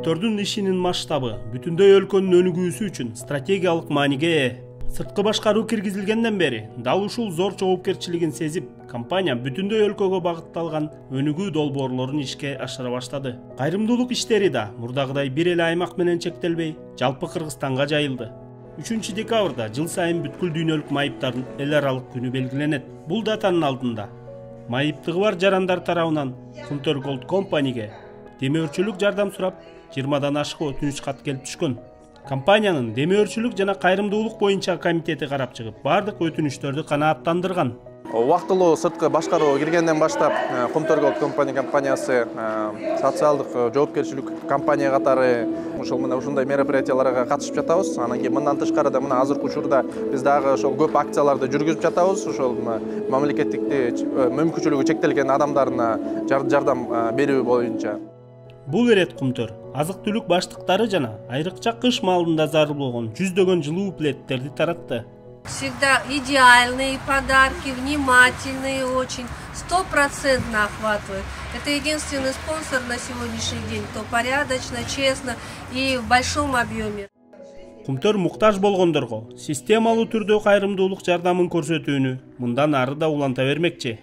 Кумтөрдүн ишинин масштабы бүтүндөй өлкөнүн өнүгүүсү үчүн стратегиялык мааниге ээ. Сырткы башкаруу киргизилгенден бери дал ушул зор жоопкерчилигин сезип, компания бүтүндөй өлкөгө багытталган өнүгүү долбоорлорун ишке ашыра баштады. Кайрымдуулук иштери да мурдагыдай бир эле аймак менен чектелбей, жалпы Кыргызстанга жайылды. 3 декабрда жыл сайын бүткүл дүйнөлүк майыптардын эл аралык күнү белгиленет. Бул датанын алдында майыптыгы бар жарандар тарабынан Kumtor Gold Company'ге демөөрчүлүк жардам сурап 20дан ашык өтүнүч кат келип түшкөн. Компаниянын демөөрчүлүк жана кайрымдуулук боюнча комитети карап чыгып, бардык өтүнүчтөрдү канааттандырган. Убактылуу сырткы башкаруу киргенден баштап Kumtor Gold Company компаниясы социалдык жоопкерчилик компания катары ушундай мероприятияларга катышып жатабыз. Анан кийин мындан тышкары да мына азыркы учурда биз дагы ошол көп акцияларды жүргүзүп жатабыз. Ошол мамлекеттикти мүмкүнчүлүгү чектелген адамдарына жардам берүү боюнча. Бул эрет Kumtor азык-түлүк баштыктары жана айрыкча кыш маалында зарыл болгон жүздөгөн жылуу пледтерди таратты. Всегда идеальные подарки, внимательные очень, 100% охватывают. Это единственный спонсор на сегодняшний день, кто порядочно, честно и в большом объеме. Kumtor муктаж болгондорго системалуу түрдө кайрымдуулук жардамын көрсөтүүнү мындан ары да уланта бермекчи.